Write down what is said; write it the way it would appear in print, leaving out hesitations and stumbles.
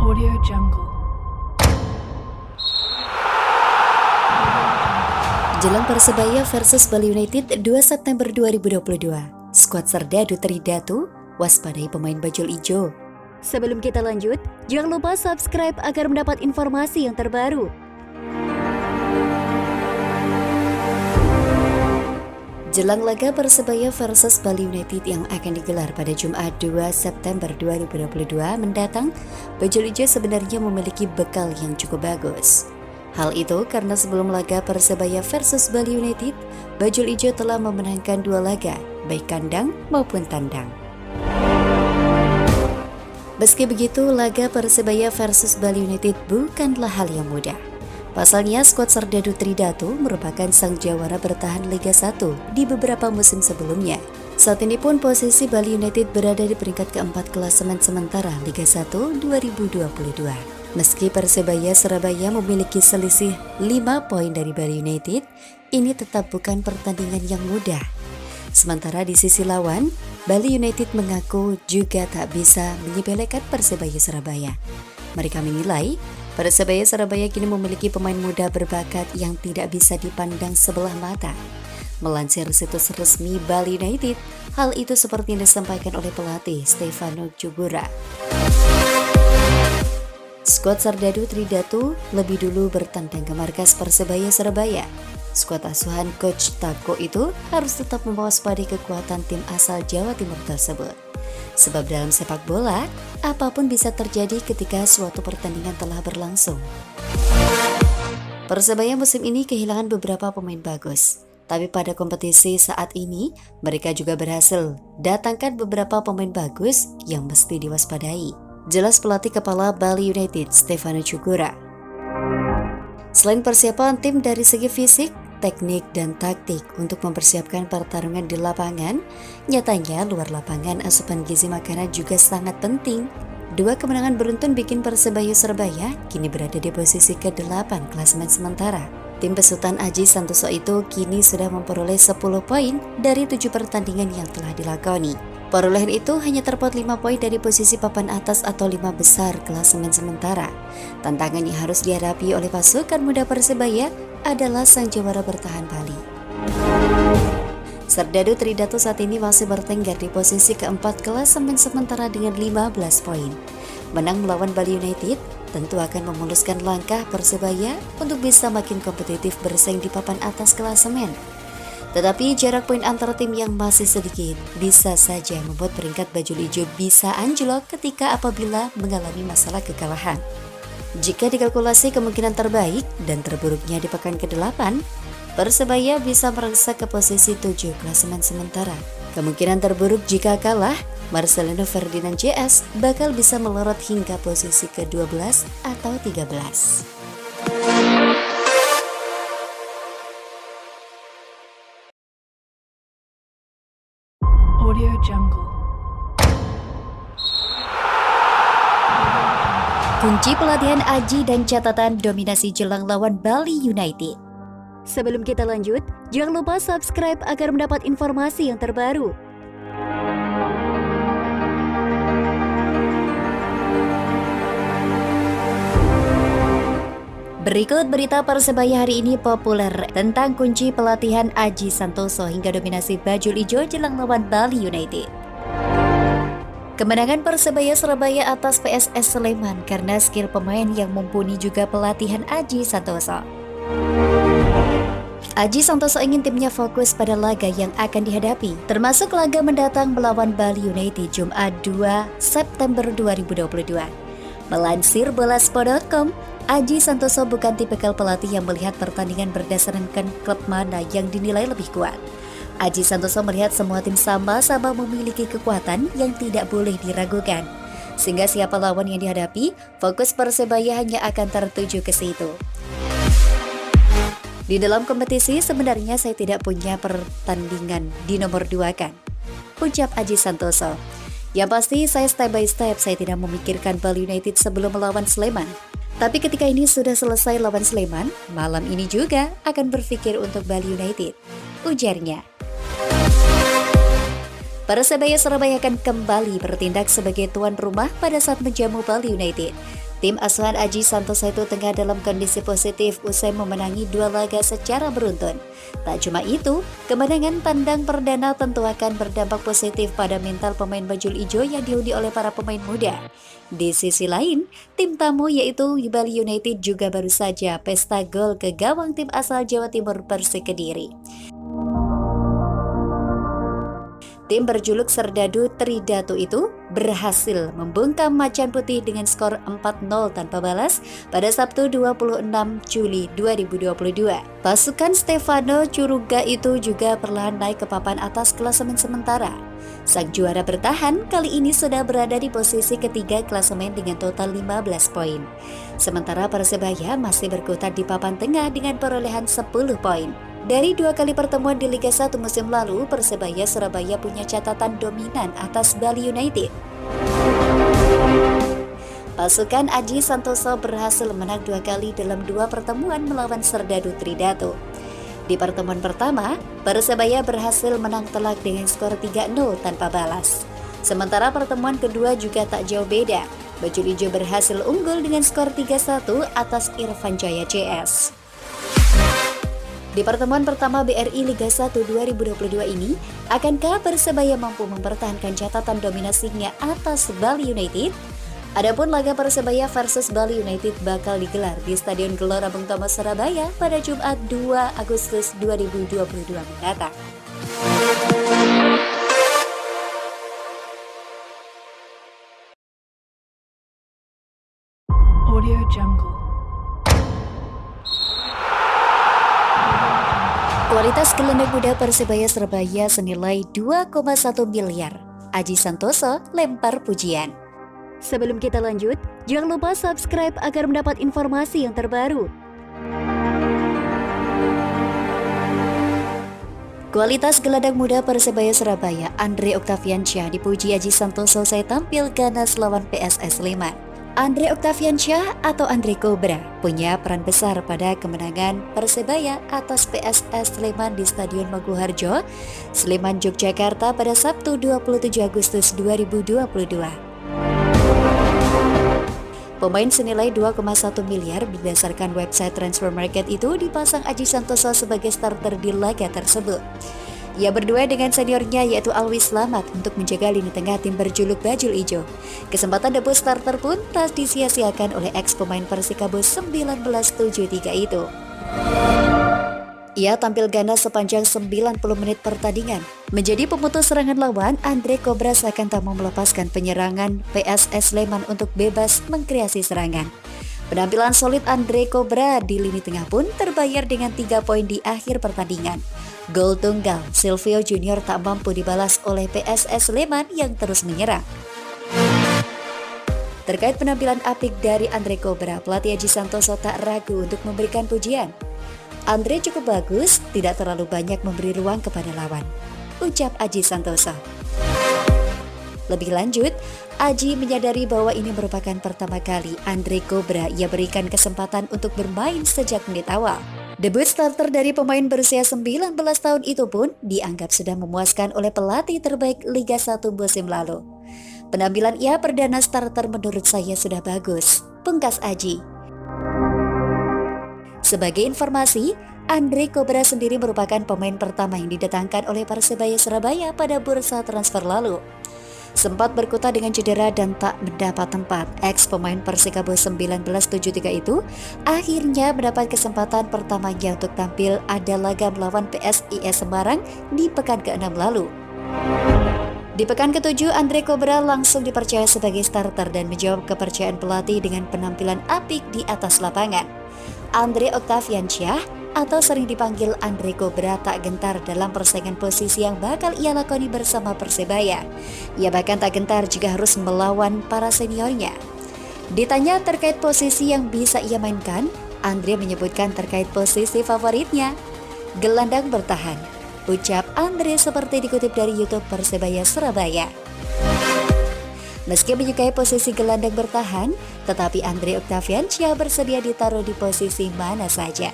Audio Jungle. Jelang Persebaya versus Bali United 2 September 2022, skuad Serdadu Tridatu waspadai pemain bajul ijo. Sebelum kita lanjut, jangan lupa subscribe agar mendapat informasi yang terbaru. Jelang laga Persebaya versus Bali United yang akan digelar pada Jumat 2 September 2022 mendatang, bajul ijo sebenarnya memiliki bekal yang cukup bagus. Hal itu karena sebelum laga Persebaya versus Bali United, bajul ijo telah memenangkan 2 laga, baik kandang maupun tandang. Meski begitu, laga Persebaya versus Bali United bukanlah hal yang mudah. Pasalnya, skuad Serdadu Tridatu merupakan sang jawara bertahan Liga 1 di beberapa musim sebelumnya. Saat ini pun posisi Bali United berada di peringkat keempat klasemen sementara Liga 1 2022. Meski Persebaya Surabaya memiliki selisih 5 poin dari Bali United, ini tetap bukan pertandingan yang mudah. Sementara di sisi lawan, Bali United mengaku juga tak bisa menyepelekan Persebaya Surabaya. Mereka menilai Persebaya Surabaya kini memiliki pemain muda berbakat yang tidak bisa dipandang sebelah mata. Melansir situs resmi Bali United, hal itu seperti yang disampaikan oleh pelatih Stefano Cugura. Skuad Serdadu Tridatu lebih dulu bertandang ke markas Persebaya Surabaya. Skuad asuhan Coach Tako itu harus tetap mewaspadai kekuatan tim asal Jawa Timur tersebut. Sebab dalam sepak bola, apapun bisa terjadi ketika suatu pertandingan telah berlangsung. Persebaya musim ini kehilangan beberapa pemain bagus. Tapi pada kompetisi saat ini, mereka juga berhasil datangkan beberapa pemain bagus yang mesti diwaspadai. Jelas pelatih kepala Bali United, Stefano Cugura. Selain persiapan tim dari segi fisik, teknik, dan taktik untuk mempersiapkan pertarungan di lapangan, nyatanya luar lapangan asupan gizi makanan juga sangat penting. 2 kemenangan beruntun bikin Persebaya Surabaya kini berada di posisi ke-8 klasemen sementara. Tim besutan Aji Santoso itu kini sudah memperoleh 10 poin dari 7 pertandingan yang telah dilakoni. Perolehan itu hanya terpaut 5 poin dari posisi papan atas atau 5 besar klasemen sementara. Tantangan yang harus dihadapi oleh pasukan muda Persebaya adalah sang jawara bertahan Bali. Serdadu Tridatu saat ini masih bertengger di posisi keempat klasemen sementara dengan 15 poin. Menang melawan Bali United tentu akan memuluskan langkah Persebaya untuk bisa makin kompetitif bersaing di papan atas klasemen. Tetapi jarak poin antara tim yang masih sedikit bisa saja membuat peringkat bajul ijo bisa anjlok ketika apabila mengalami masalah kekalahan. Jika dikalkulasi kemungkinan terbaik dan terburuknya di pekan ke-8, Persebaya bisa merangsak ke posisi 7 klasemen sementara. Kemungkinan terburuk jika kalah, Marcelino Ferdinand JS bakal bisa melorot hingga posisi ke-12 atau 13. Audio Jungle. Kunci pelatihan Aji dan catatan dominasi jelang lawan Bali United. Sebelum kita lanjut, jangan lupa subscribe agar mendapat informasi yang terbaru. Berikut berita Persebaya hari ini populer tentang kunci pelatihan Aji Santoso hingga dominasi bajul ijo jelang lawan Bali United. Kemenangan Persebaya Surabaya atas PSS Sleman karena skill pemain yang mumpuni juga pelatihan Aji Santoso. Aji Santoso ingin timnya fokus pada laga yang akan dihadapi, termasuk laga mendatang melawan Bali United Jumat 2 September 2022. Melansir bolaspo.com, Aji Santoso bukan tipikal pelatih yang melihat pertandingan berdasarkan klub mana yang dinilai lebih kuat. Aji Santoso melihat semua tim sama-sama memiliki kekuatan yang tidak boleh diragukan. Sehingga siapa lawan yang dihadapi, fokus Persebaya hanya akan tertuju ke situ. Di dalam kompetisi sebenarnya saya tidak punya pertandingan di nomor 2 kan, ucap Aji Santoso. Yang pasti saya step by step, saya tidak memikirkan Bali United sebelum melawan Sleman. Tapi ketika ini sudah selesai lawan Sleman, malam ini juga akan berpikir untuk Bali United, ujarnya. Persebaya Surabaya akan kembali bertindak sebagai tuan rumah pada saat menjamu Bali United. Tim asuhan Aji Santoso itu tengah dalam kondisi positif usai memenangi 2 laga secara beruntun. Tak cuma itu, kemenangan tandang perdana tentu akan berdampak positif pada mental pemain bajul ijo yang dihuni oleh para pemain muda. Di sisi lain, tim tamu yaitu Bali United juga baru saja pesta gol ke gawang tim asal Jawa Timur Persik Kediri. Tim berjuluk Serdadu Tridatu itu berhasil membungkam Macan Putih dengan skor 4-0 tanpa balas pada Sabtu 26 Juli 2022. Pasukan Stefano Curuga itu juga perlahan naik ke papan atas klasemen sementara. Sang juara bertahan kali ini sudah berada di posisi ketiga klasemen dengan total 15 poin. Sementara Persebaya masih berkutat di papan tengah dengan perolehan 10 poin. Dari 2 kali pertemuan di Liga 1 musim lalu, Persebaya Surabaya punya catatan dominan atas Bali United. Pasukan Aji Santoso berhasil menang 2 kali dalam 2 pertemuan melawan Serdadu Tridatu. Di pertemuan pertama, Persebaya berhasil menang telak dengan skor 3-0 tanpa balas. Sementara pertemuan kedua juga tak jauh beda. Bajul Ijo berhasil unggul dengan skor 3-1 atas Irfan Jaya CS. Di pertemuan pertama BRI Liga 1 2022 ini, akankah Persebaya mampu mempertahankan catatan dominasinya atas Bali United? Adapun laga Persebaya versus Bali United bakal digelar di Stadion Gelora Bung Tomo Surabaya pada Jumat 2 Agustus 2022 mendatang. Audio Jungle. Kualitas gelandang muda Persebaya Surabaya senilai 2,1 miliar. Aji Santoso lempar pujian. Sebelum kita lanjut, jangan lupa subscribe agar mendapat informasi yang terbaru. Kualitas gelandang muda Persebaya Surabaya, Andre Octaviansyah dipuji Aji Santoso usai tampil ganas lawan PSS Sleman. Andre Octaviansyah atau Andre Cobra punya peran besar pada kemenangan Persebaya atas PSS Sleman di Stadion Maguharjo, Sleman, Yogyakarta pada Sabtu 27 Agustus 2022. Pemain senilai 2,1 miliar berdasarkan website Transfer Market itu dipasang Aji Santoso sebagai starter di laga tersebut. Ia berdua dengan seniornya yaitu Alwi Slamet untuk menjaga lini tengah tim berjuluk Bajul Ijo. Kesempatan debut starter pun tak disia-siakan oleh ex pemain Persikabo 1973 itu. Ia tampil ganas sepanjang 90 menit pertandingan. Menjadi pemutus serangan lawan, Andre Cobra seakan tak mau melepaskan penyerangan PSS Sleman untuk bebas mengkreasi serangan. Penampilan solid Andre Cobra di lini tengah pun terbayar dengan 3 poin di akhir pertandingan. Gol tunggal Silvio Junior tak mampu dibalas oleh PSS Sleman yang terus menyerang. Terkait penampilan apik dari Andre Cobra, pelatih Aji Santoso tak ragu untuk memberikan pujian. Andre cukup bagus, tidak terlalu banyak memberi ruang kepada lawan, ucap Aji Santoso. Lebih lanjut, Aji menyadari bahwa ini merupakan pertama kali Andre Cobra ia berikan kesempatan untuk bermain sejak menit awal. Debut starter dari pemain berusia 19 tahun itu pun dianggap sudah memuaskan oleh pelatih terbaik Liga 1 musim lalu. Penampilan ia perdana starter menurut saya sudah bagus, pungkas Aji. Sebagai informasi, Andre Cobra sendiri merupakan pemain pertama yang didatangkan oleh Persebaya Surabaya pada bursa transfer lalu. Sempat berkutat dengan cedera dan tak mendapat tempat, ex pemain Persikabo 1973 itu akhirnya mendapat kesempatan pertamanya untuk tampil ada laga melawan PSIS Semarang di pekan ke-6 lalu. Di pekan ke-7, Andre Cobra langsung dipercaya sebagai starter dan menjawab kepercayaan pelatih dengan penampilan apik di atas lapangan. Andre Octaviansyah atau sering dipanggil Andre Cobra tak gentar dalam persaingan posisi yang bakal ia lakoni bersama Persebaya. Ia bahkan tak gentar jika harus melawan para seniornya. Ditanya terkait posisi yang bisa ia mainkan, Andre menyebutkan terkait posisi favoritnya, gelandang bertahan, ucap Andre seperti dikutip dari YouTube Persebaya Surabaya. Meski menyukai posisi gelandang bertahan, tetapi Andre Octaviansyah bersedia ditaruh di posisi mana saja.